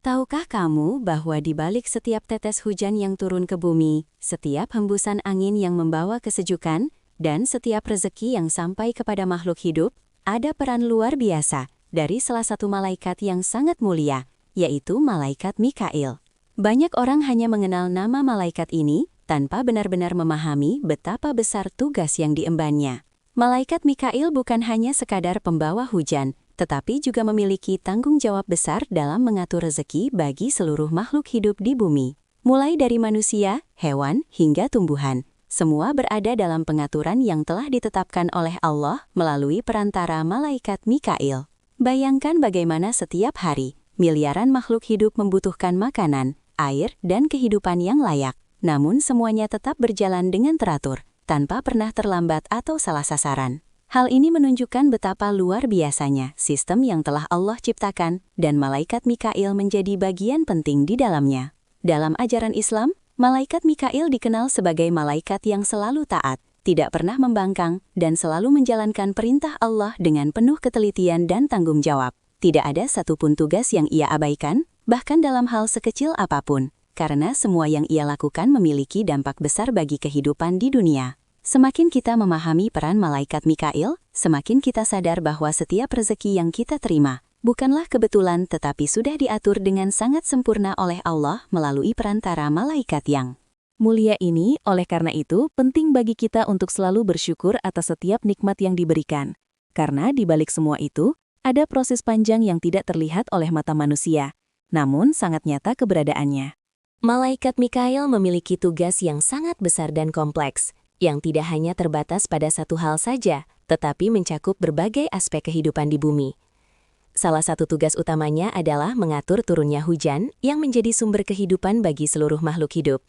Tahukah kamu bahwa di balik setiap tetes hujan yang turun ke bumi, setiap hembusan angin yang membawa kesejukan, dan setiap rezeki yang sampai kepada makhluk hidup, ada peran luar biasa dari salah satu malaikat yang sangat mulia, yaitu malaikat Mikail. Banyak orang hanya mengenal nama malaikat ini tanpa benar-benar memahami betapa besar tugas yang diembannya. Malaikat Mikail bukan hanya sekadar pembawa hujan, tetapi juga memiliki tanggung jawab besar dalam mengatur rezeki bagi seluruh makhluk hidup di bumi. Mulai dari manusia, hewan, hingga tumbuhan, semua berada dalam pengaturan yang telah ditetapkan oleh Allah melalui perantara malaikat Mikail. Bayangkan bagaimana setiap hari, miliaran makhluk hidup membutuhkan makanan, air, dan kehidupan yang layak. Namun semuanya tetap berjalan dengan teratur, tanpa pernah terlambat atau salah sasaran. Hal ini menunjukkan betapa luar biasanya sistem yang telah Allah ciptakan dan malaikat Mikail menjadi bagian penting di dalamnya. Dalam ajaran Islam, malaikat Mikail dikenal sebagai malaikat yang selalu taat, tidak pernah membangkang, dan selalu menjalankan perintah Allah dengan penuh ketelitian dan tanggung jawab. Tidak ada satupun tugas yang ia abaikan, bahkan dalam hal sekecil apapun, karena semua yang ia lakukan memiliki dampak besar bagi kehidupan di dunia. Semakin kita memahami peran malaikat Mikail, semakin kita sadar bahwa setiap rezeki yang kita terima bukanlah kebetulan tetapi sudah diatur dengan sangat sempurna oleh Allah melalui perantara malaikat yang mulia ini. Oleh karena itu, penting bagi kita untuk selalu bersyukur atas setiap nikmat yang diberikan. Karena di balik semua itu, ada proses panjang yang tidak terlihat oleh mata manusia, namun sangat nyata keberadaannya. Malaikat Mikail memiliki tugas yang sangat besar dan kompleks, yang tidak hanya terbatas pada satu hal saja, tetapi mencakup berbagai aspek kehidupan di bumi. Salah satu tugas utamanya adalah mengatur turunnya hujan yang menjadi sumber kehidupan bagi seluruh makhluk hidup.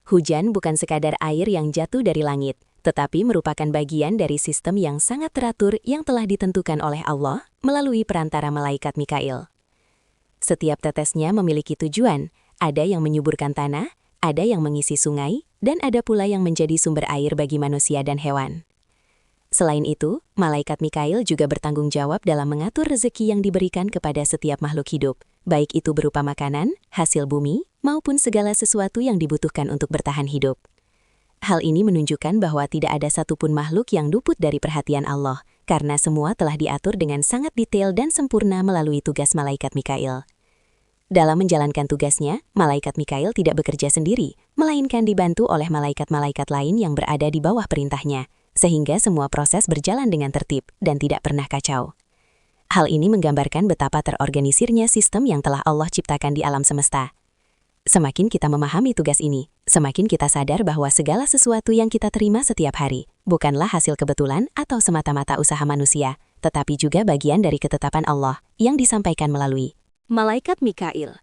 Hujan bukan sekadar air yang jatuh dari langit, tetapi merupakan bagian dari sistem yang sangat teratur yang telah ditentukan oleh Allah melalui perantara malaikat Mikail. Setiap tetesnya memiliki tujuan, ada yang menyuburkan tanah, ada yang mengisi sungai, dan ada pula yang menjadi sumber air bagi manusia dan hewan. Selain itu, malaikat Mikail juga bertanggung jawab dalam mengatur rezeki yang diberikan kepada setiap makhluk hidup, baik itu berupa makanan, hasil bumi, maupun segala sesuatu yang dibutuhkan untuk bertahan hidup. Hal ini menunjukkan bahwa tidak ada satupun makhluk yang luput dari perhatian Allah, karena semua telah diatur dengan sangat detail dan sempurna melalui tugas malaikat Mikail. Dalam menjalankan tugasnya, malaikat Mikail tidak bekerja sendiri, melainkan dibantu oleh malaikat-malaikat lain yang berada di bawah perintahnya, sehingga semua proses berjalan dengan tertib dan tidak pernah kacau. Hal ini menggambarkan betapa terorganisirnya sistem yang telah Allah ciptakan di alam semesta. Semakin kita memahami tugas ini, semakin kita sadar bahwa segala sesuatu yang kita terima setiap hari bukanlah hasil kebetulan atau semata-mata usaha manusia, tetapi juga bagian dari ketetapan Allah yang disampaikan melalui malaikat Mikail.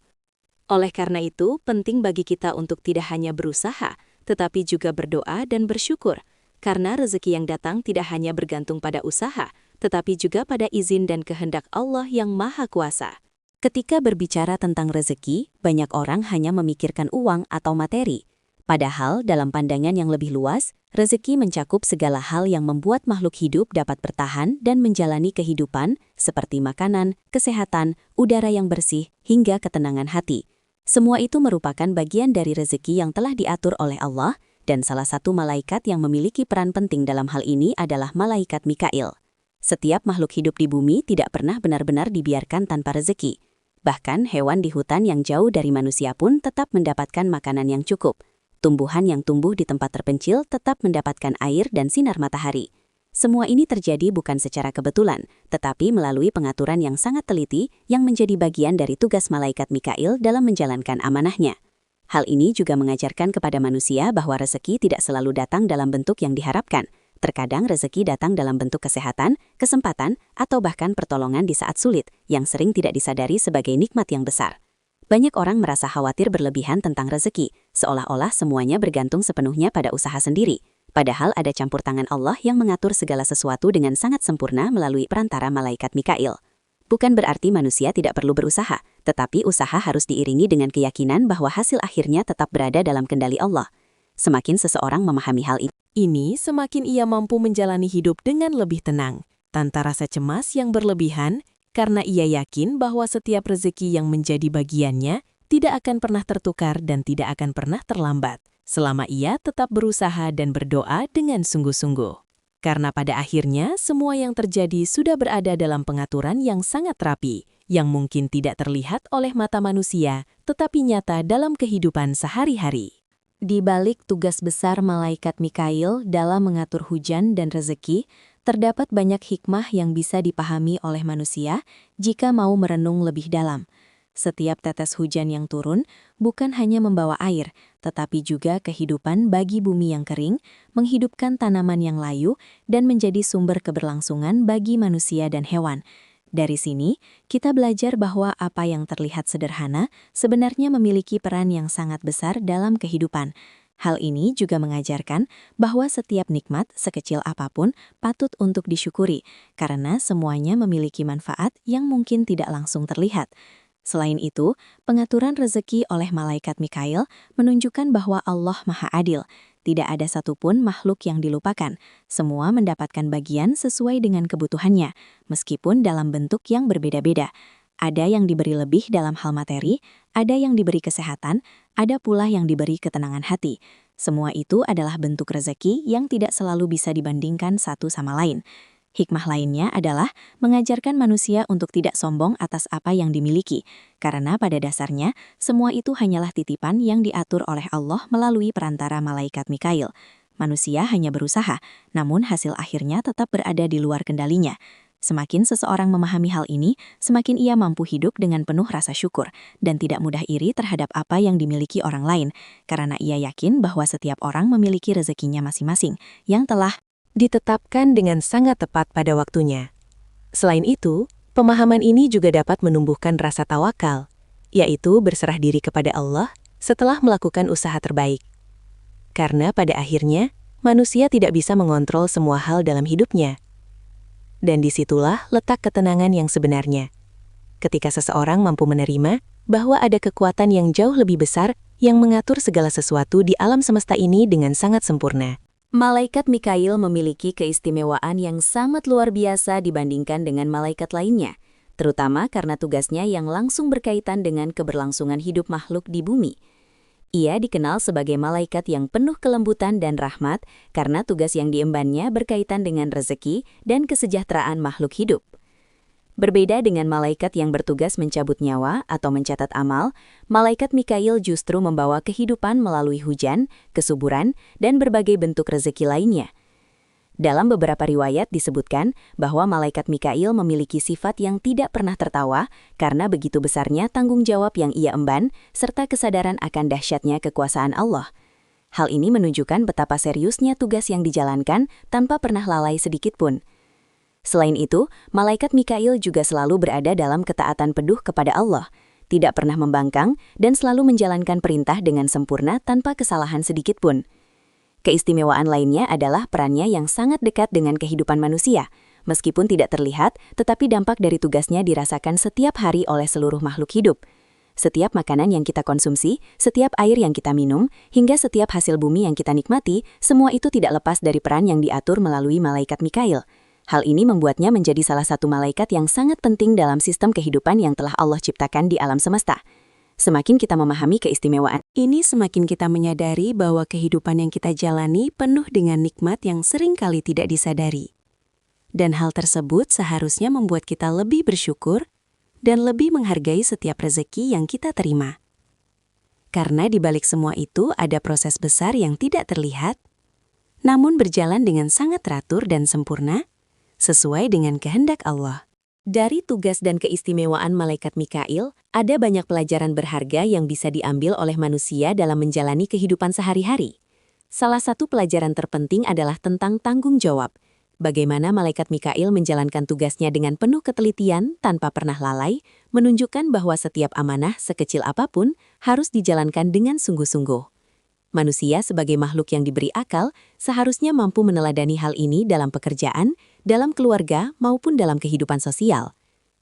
Oleh karena itu, penting bagi kita untuk tidak hanya berusaha, tetapi juga berdoa dan bersyukur, karena rezeki yang datang tidak hanya bergantung pada usaha, tetapi juga pada izin dan kehendak Allah yang Maha Kuasa. Ketika berbicara tentang rezeki, banyak orang hanya memikirkan uang atau materi. Padahal, dalam pandangan yang lebih luas, rezeki mencakup segala hal yang membuat makhluk hidup dapat bertahan dan menjalani kehidupan, seperti makanan, kesehatan, udara yang bersih, hingga ketenangan hati. Semua itu merupakan bagian dari rezeki yang telah diatur oleh Allah, dan salah satu malaikat yang memiliki peran penting dalam hal ini adalah malaikat Mikail. Setiap makhluk hidup di bumi tidak pernah benar-benar dibiarkan tanpa rezeki. Bahkan hewan di hutan yang jauh dari manusia pun tetap mendapatkan makanan yang cukup. Tumbuhan yang tumbuh di tempat terpencil tetap mendapatkan air dan sinar matahari. Semua ini terjadi bukan secara kebetulan, tetapi melalui pengaturan yang sangat teliti yang menjadi bagian dari tugas malaikat Mikail dalam menjalankan amanahnya. Hal ini juga mengajarkan kepada manusia bahwa rezeki tidak selalu datang dalam bentuk yang diharapkan. Terkadang rezeki datang dalam bentuk kesehatan, kesempatan, atau bahkan pertolongan di saat sulit, yang sering tidak disadari sebagai nikmat yang besar. Banyak orang merasa khawatir berlebihan tentang rezeki, seolah-olah semuanya bergantung sepenuhnya pada usaha sendiri. Padahal ada campur tangan Allah yang mengatur segala sesuatu dengan sangat sempurna melalui perantara malaikat Mikail. Bukan berarti manusia tidak perlu berusaha, tetapi usaha harus diiringi dengan keyakinan bahwa hasil akhirnya tetap berada dalam kendali Allah. Semakin seseorang memahami hal ini, semakin ia mampu menjalani hidup dengan lebih tenang, tanpa rasa cemas yang berlebihan, karena ia yakin bahwa setiap rezeki yang menjadi bagiannya tidak akan pernah tertukar dan tidak akan pernah terlambat, selama ia tetap berusaha dan berdoa dengan sungguh-sungguh. Karena pada akhirnya, semua yang terjadi sudah berada dalam pengaturan yang sangat rapi, yang mungkin tidak terlihat oleh mata manusia, tetapi nyata dalam kehidupan sehari-hari. Di balik tugas besar malaikat Mikail dalam mengatur hujan dan rezeki, terdapat banyak hikmah yang bisa dipahami oleh manusia jika mau merenung lebih dalam. Setiap tetes hujan yang turun bukan hanya membawa air, tetapi juga kehidupan bagi bumi yang kering, menghidupkan tanaman yang layu, dan menjadi sumber keberlangsungan bagi manusia dan hewan. Dari sini, kita belajar bahwa apa yang terlihat sederhana sebenarnya memiliki peran yang sangat besar dalam kehidupan. Hal ini juga mengajarkan bahwa setiap nikmat, sekecil apapun, patut untuk disyukuri, karena semuanya memiliki manfaat yang mungkin tidak langsung terlihat. Selain itu, pengaturan rezeki oleh malaikat Mikail menunjukkan bahwa Allah Maha Adil. Tidak ada satupun makhluk yang dilupakan. Semua mendapatkan bagian sesuai dengan kebutuhannya, meskipun dalam bentuk yang berbeda-beda. Ada yang diberi lebih dalam hal materi, ada yang diberi kesehatan, ada pula yang diberi ketenangan hati. Semua itu adalah bentuk rezeki yang tidak selalu bisa dibandingkan satu sama lain. Hikmah lainnya adalah mengajarkan manusia untuk tidak sombong atas apa yang dimiliki, karena pada dasarnya semua itu hanyalah titipan yang diatur oleh Allah melalui perantara malaikat Mikail. Manusia hanya berusaha, namun hasil akhirnya tetap berada di luar kendalinya. Semakin seseorang memahami hal ini, semakin ia mampu hidup dengan penuh rasa syukur dan tidak mudah iri terhadap apa yang dimiliki orang lain, karena ia yakin bahwa setiap orang memiliki rezekinya masing-masing yang telah ditetapkan dengan sangat tepat pada waktunya. Selain itu, pemahaman ini juga dapat menumbuhkan rasa tawakal, yaitu berserah diri kepada Allah setelah melakukan usaha terbaik. Karena pada akhirnya, manusia tidak bisa mengontrol semua hal dalam hidupnya. Dan disitulah letak ketenangan yang sebenarnya. Ketika seseorang mampu menerima bahwa ada kekuatan yang jauh lebih besar yang mengatur segala sesuatu di alam semesta ini dengan sangat sempurna. Malaikat Mikail memiliki keistimewaan yang sangat luar biasa dibandingkan dengan malaikat lainnya, terutama karena tugasnya yang langsung berkaitan dengan keberlangsungan hidup makhluk di bumi. Ia dikenal sebagai malaikat yang penuh kelembutan dan rahmat karena tugas yang diembannya berkaitan dengan rezeki dan kesejahteraan makhluk hidup. Berbeda dengan malaikat yang bertugas mencabut nyawa atau mencatat amal, malaikat Mikail justru membawa kehidupan melalui hujan, kesuburan, dan berbagai bentuk rezeki lainnya. Dalam beberapa riwayat disebutkan bahwa malaikat Mikail memiliki sifat yang tidak pernah tertawa karena begitu besarnya tanggung jawab yang ia emban serta kesadaran akan dahsyatnya kekuasaan Allah. Hal ini menunjukkan betapa seriusnya tugas yang dijalankan tanpa pernah lalai sedikit pun. Selain itu, malaikat Mikail juga selalu berada dalam ketaatan penuh kepada Allah, tidak pernah membangkang dan selalu menjalankan perintah dengan sempurna tanpa kesalahan sedikit pun. Keistimewaan lainnya adalah perannya yang sangat dekat dengan kehidupan manusia. Meskipun tidak terlihat, tetapi dampak dari tugasnya dirasakan setiap hari oleh seluruh makhluk hidup. Setiap makanan yang kita konsumsi, setiap air yang kita minum, hingga setiap hasil bumi yang kita nikmati, semua itu tidak lepas dari peran yang diatur melalui malaikat Mikail. Hal ini membuatnya menjadi salah satu malaikat yang sangat penting dalam sistem kehidupan yang telah Allah ciptakan di alam semesta. Semakin kita memahami keistimewaan ini, semakin kita menyadari bahwa kehidupan yang kita jalani penuh dengan nikmat yang seringkali tidak disadari. Dan hal tersebut seharusnya membuat kita lebih bersyukur dan lebih menghargai setiap rezeki yang kita terima. Karena di balik semua itu ada proses besar yang tidak terlihat, namun berjalan dengan sangat teratur dan sempurna, sesuai dengan kehendak Allah. Dari tugas dan keistimewaan malaikat Mikail, ada banyak pelajaran berharga yang bisa diambil oleh manusia dalam menjalani kehidupan sehari-hari. Salah satu pelajaran terpenting adalah tentang tanggung jawab. Bagaimana malaikat Mikail menjalankan tugasnya dengan penuh ketelitian tanpa pernah lalai, menunjukkan bahwa setiap amanah sekecil apapun harus dijalankan dengan sungguh-sungguh. Manusia sebagai makhluk yang diberi akal seharusnya mampu meneladani hal ini dalam pekerjaan, dalam keluarga, maupun dalam kehidupan sosial.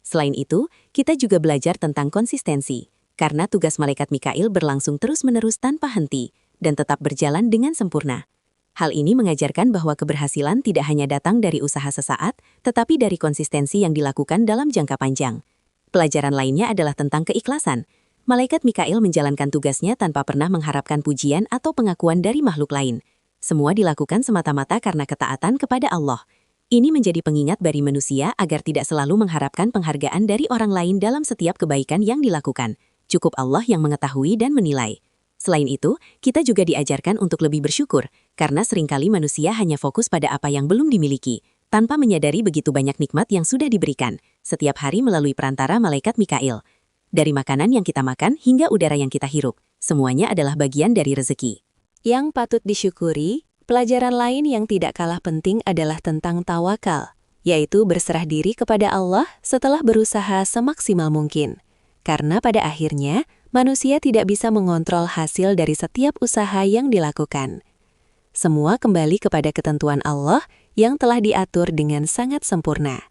Selain itu, kita juga belajar tentang konsistensi, karena tugas malaikat Mikail berlangsung terus-menerus tanpa henti, dan tetap berjalan dengan sempurna. Hal ini mengajarkan bahwa keberhasilan tidak hanya datang dari usaha sesaat, tetapi dari konsistensi yang dilakukan dalam jangka panjang. Pelajaran lainnya adalah tentang keikhlasan. Malaikat Mikail menjalankan tugasnya tanpa pernah mengharapkan pujian atau pengakuan dari makhluk lain. Semua dilakukan semata-mata karena ketaatan kepada Allah. Ini menjadi pengingat bagi manusia agar tidak selalu mengharapkan penghargaan dari orang lain dalam setiap kebaikan yang dilakukan. Cukup Allah yang mengetahui dan menilai. Selain itu, kita juga diajarkan untuk lebih bersyukur, karena seringkali manusia hanya fokus pada apa yang belum dimiliki, tanpa menyadari begitu banyak nikmat yang sudah diberikan, setiap hari melalui perantara malaikat Mikail. Dari makanan yang kita makan hingga udara yang kita hirup, semuanya adalah bagian dari rezeki. Yang patut disyukuri, pelajaran lain yang tidak kalah penting adalah tentang tawakal, yaitu berserah diri kepada Allah setelah berusaha semaksimal mungkin. Karena pada akhirnya, manusia tidak bisa mengontrol hasil dari setiap usaha yang dilakukan. Semua kembali kepada ketentuan Allah yang telah diatur dengan sangat sempurna.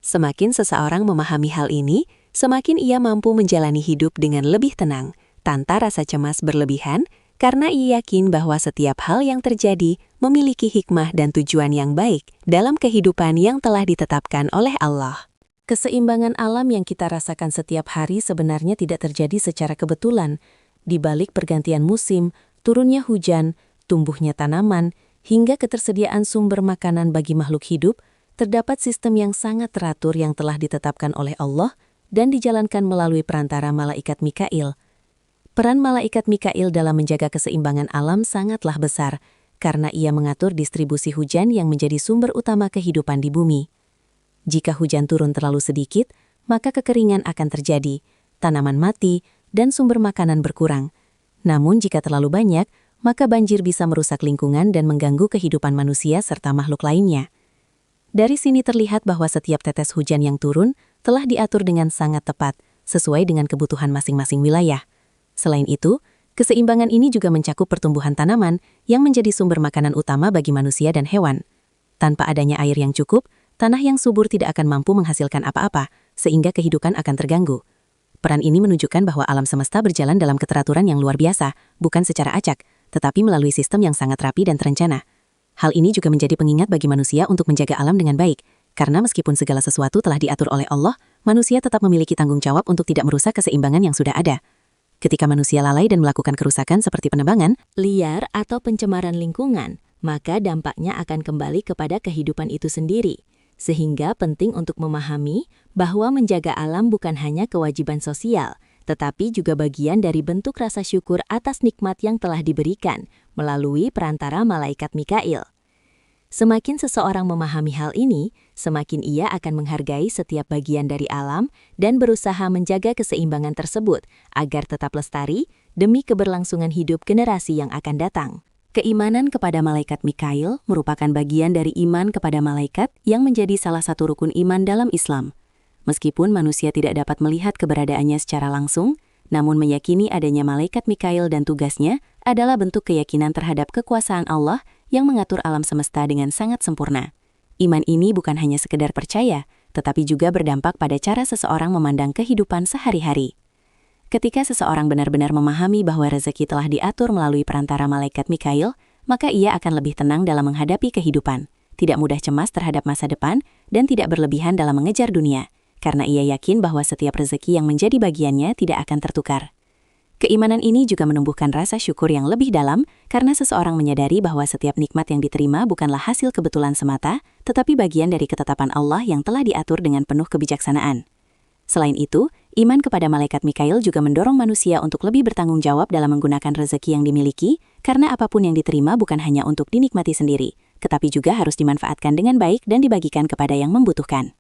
Semakin seseorang memahami hal ini, semakin ia mampu menjalani hidup dengan lebih tenang, tanpa rasa cemas berlebihan, karena ia yakin bahwa setiap hal yang terjadi memiliki hikmah dan tujuan yang baik dalam kehidupan yang telah ditetapkan oleh Allah. Keseimbangan alam yang kita rasakan setiap hari sebenarnya tidak terjadi secara kebetulan. Di balik pergantian musim, turunnya hujan, tumbuhnya tanaman, hingga ketersediaan sumber makanan bagi makhluk hidup, terdapat sistem yang sangat teratur yang telah ditetapkan oleh Allah dan dijalankan melalui perantara malaikat Mikail. Peran malaikat Mikail dalam menjaga keseimbangan alam sangatlah besar, karena ia mengatur distribusi hujan yang menjadi sumber utama kehidupan di bumi. Jika hujan turun terlalu sedikit, maka kekeringan akan terjadi, tanaman mati, dan sumber makanan berkurang. Namun jika terlalu banyak, maka banjir bisa merusak lingkungan dan mengganggu kehidupan manusia serta makhluk lainnya. Dari sini terlihat bahwa setiap tetes hujan yang turun telah diatur dengan sangat tepat, sesuai dengan kebutuhan masing-masing wilayah. Selain itu, keseimbangan ini juga mencakup pertumbuhan tanaman yang menjadi sumber makanan utama bagi manusia dan hewan. Tanpa adanya air yang cukup, tanah yang subur tidak akan mampu menghasilkan apa-apa, sehingga kehidupan akan terganggu. Peran ini menunjukkan bahwa alam semesta berjalan dalam keteraturan yang luar biasa, bukan secara acak, tetapi melalui sistem yang sangat rapi dan terencana. Hal ini juga menjadi pengingat bagi manusia untuk menjaga alam dengan baik, karena meskipun segala sesuatu telah diatur oleh Allah, manusia tetap memiliki tanggung jawab untuk tidak merusak keseimbangan yang sudah ada. Ketika manusia lalai dan melakukan kerusakan seperti penebangan, liar atau pencemaran lingkungan, maka dampaknya akan kembali kepada kehidupan itu sendiri. Sehingga penting untuk memahami bahwa menjaga alam bukan hanya kewajiban sosial, tetapi juga bagian dari bentuk rasa syukur atas nikmat yang telah diberikan melalui perantara malaikat Mikail. Semakin seseorang memahami hal ini, semakin ia akan menghargai setiap bagian dari alam dan berusaha menjaga keseimbangan tersebut agar tetap lestari demi keberlangsungan hidup generasi yang akan datang. Keimanan kepada malaikat Mikail merupakan bagian dari iman kepada malaikat yang menjadi salah satu rukun iman dalam Islam. Meskipun manusia tidak dapat melihat keberadaannya secara langsung, namun meyakini adanya malaikat Mikail dan tugasnya adalah bentuk keyakinan terhadap kekuasaan Allah yang mengatur alam semesta dengan sangat sempurna. Iman ini bukan hanya sekedar percaya, tetapi juga berdampak pada cara seseorang memandang kehidupan sehari-hari. Ketika seseorang benar-benar memahami bahwa rezeki telah diatur melalui perantara malaikat Mikail, maka ia akan lebih tenang dalam menghadapi kehidupan, tidak mudah cemas terhadap masa depan, dan tidak berlebihan dalam mengejar dunia, karena ia yakin bahwa setiap rezeki yang menjadi bagiannya tidak akan tertukar. Keimanan ini juga menumbuhkan rasa syukur yang lebih dalam, karena seseorang menyadari bahwa setiap nikmat yang diterima bukanlah hasil kebetulan semata, tetapi bagian dari ketetapan Allah yang telah diatur dengan penuh kebijaksanaan. Selain itu, iman kepada malaikat Mikail juga mendorong manusia untuk lebih bertanggung jawab dalam menggunakan rezeki yang dimiliki, karena apapun yang diterima bukan hanya untuk dinikmati sendiri, tetapi juga harus dimanfaatkan dengan baik dan dibagikan kepada yang membutuhkan.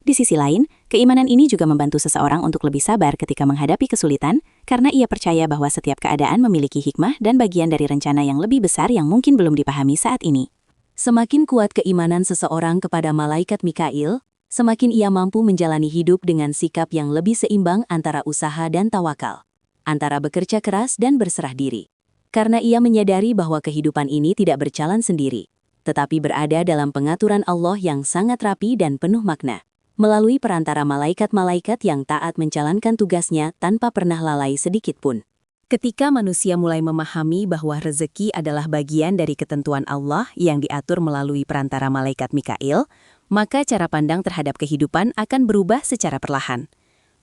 Di sisi lain, keimanan ini juga membantu seseorang untuk lebih sabar ketika menghadapi kesulitan, karena ia percaya bahwa setiap keadaan memiliki hikmah dan bagian dari rencana yang lebih besar yang mungkin belum dipahami saat ini. Semakin kuat keimanan seseorang kepada malaikat Mikail, semakin ia mampu menjalani hidup dengan sikap yang lebih seimbang antara usaha dan tawakal, antara bekerja keras dan berserah diri. Karena ia menyadari bahwa kehidupan ini tidak berjalan sendiri, tetapi berada dalam pengaturan Allah yang sangat rapi dan penuh makna, melalui perantara malaikat-malaikat yang taat menjalankan tugasnya tanpa pernah lalai sedikit pun. Ketika manusia mulai memahami bahwa rezeki adalah bagian dari ketentuan Allah yang diatur melalui perantara malaikat Mikail, maka cara pandang terhadap kehidupan akan berubah secara perlahan.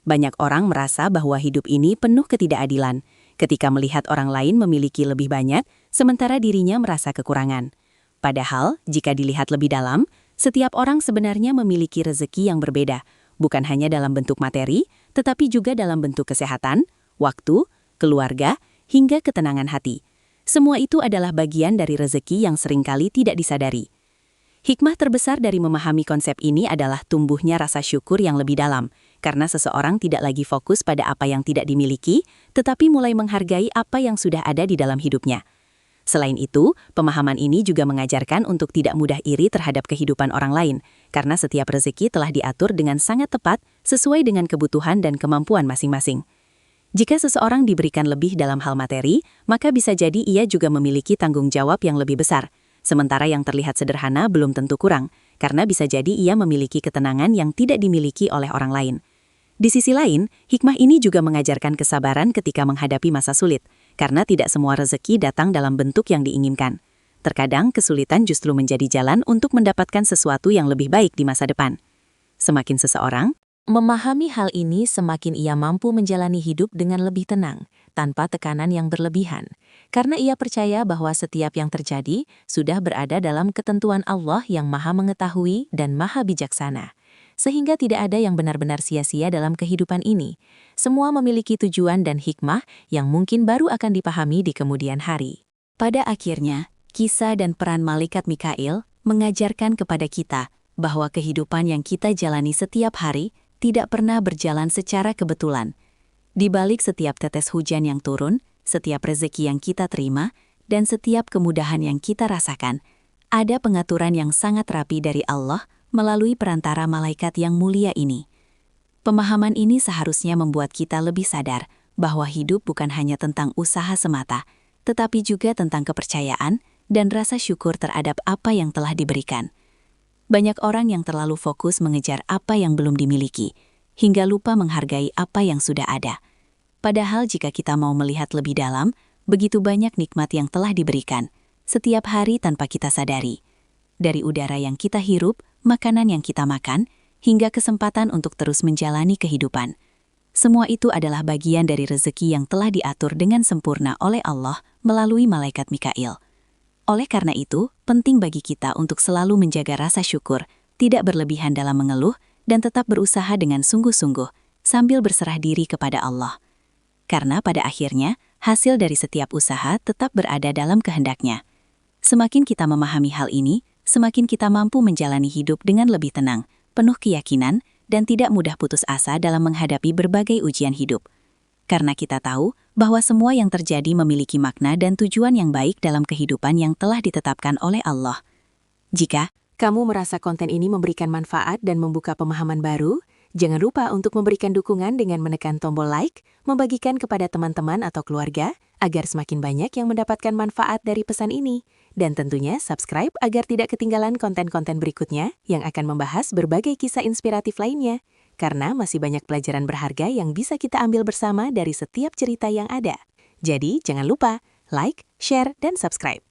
Banyak orang merasa bahwa hidup ini penuh ketidakadilan, ketika melihat orang lain memiliki lebih banyak, sementara dirinya merasa kekurangan. Padahal, jika dilihat lebih dalam, setiap orang sebenarnya memiliki rezeki yang berbeda, bukan hanya dalam bentuk materi, tetapi juga dalam bentuk kesehatan, waktu, keluarga, hingga ketenangan hati. Semua itu adalah bagian dari rezeki yang seringkali tidak disadari. Hikmah terbesar dari memahami konsep ini adalah tumbuhnya rasa syukur yang lebih dalam, karena seseorang tidak lagi fokus pada apa yang tidak dimiliki, tetapi mulai menghargai apa yang sudah ada di dalam hidupnya. Selain itu, pemahaman ini juga mengajarkan untuk tidak mudah iri terhadap kehidupan orang lain, karena setiap rezeki telah diatur dengan sangat tepat sesuai dengan kebutuhan dan kemampuan masing-masing. Jika seseorang diberikan lebih dalam hal materi, maka bisa jadi ia juga memiliki tanggung jawab yang lebih besar. Sementara yang terlihat sederhana belum tentu kurang, karena bisa jadi ia memiliki ketenangan yang tidak dimiliki oleh orang lain. Di sisi lain, hikmah ini juga mengajarkan kesabaran ketika menghadapi masa sulit, karena tidak semua rezeki datang dalam bentuk yang diinginkan. Terkadang kesulitan justru menjadi jalan untuk mendapatkan sesuatu yang lebih baik di masa depan. Semakin seseorang Memahami hal ini, semakin ia mampu menjalani hidup dengan lebih tenang, tanpa tekanan yang berlebihan. Karena ia percaya bahwa setiap yang terjadi sudah berada dalam ketentuan Allah yang Maha Mengetahui dan Maha Bijaksana. Sehingga tidak ada yang benar-benar sia-sia dalam kehidupan ini. Semua memiliki tujuan dan hikmah yang mungkin baru akan dipahami di kemudian hari. Pada akhirnya, kisah dan peran malaikat Mikail mengajarkan kepada kita bahwa kehidupan yang kita jalani setiap hari tidak pernah berjalan secara kebetulan. Di balik setiap tetes hujan yang turun, setiap rezeki yang kita terima, dan setiap kemudahan yang kita rasakan, ada pengaturan yang sangat rapi dari Allah melalui perantara malaikat yang mulia ini. Pemahaman ini seharusnya membuat kita lebih sadar bahwa hidup bukan hanya tentang usaha semata, tetapi juga tentang kepercayaan dan rasa syukur terhadap apa yang telah diberikan. Banyak orang yang terlalu fokus mengejar apa yang belum dimiliki, hingga lupa menghargai apa yang sudah ada. Padahal jika kita mau melihat lebih dalam, begitu banyak nikmat yang telah diberikan, setiap hari tanpa kita sadari. Dari udara yang kita hirup, makanan yang kita makan, hingga kesempatan untuk terus menjalani kehidupan. Semua itu adalah bagian dari rezeki yang telah diatur dengan sempurna oleh Allah melalui malaikat Mikail. Oleh karena itu, penting bagi kita untuk selalu menjaga rasa syukur, tidak berlebihan dalam mengeluh, dan tetap berusaha dengan sungguh-sungguh, sambil berserah diri kepada Allah. Karena pada akhirnya, hasil dari setiap usaha tetap berada dalam kehendaknya. Semakin kita memahami hal ini, semakin kita mampu menjalani hidup dengan lebih tenang, penuh keyakinan, dan tidak mudah putus asa dalam menghadapi berbagai ujian hidup. Karena kita tahu bahwa semua yang terjadi memiliki makna dan tujuan yang baik dalam kehidupan yang telah ditetapkan oleh Allah. Jika kamu merasa konten ini memberikan manfaat dan membuka pemahaman baru, jangan lupa untuk memberikan dukungan dengan menekan tombol like, membagikan kepada teman-teman atau keluarga, agar semakin banyak yang mendapatkan manfaat dari pesan ini. Dan tentunya subscribe agar tidak ketinggalan konten-konten berikutnya yang akan membahas berbagai kisah inspiratif lainnya. Karena masih banyak pelajaran berharga yang bisa kita ambil bersama dari setiap cerita yang ada. Jadi, jangan lupa like, share, dan subscribe.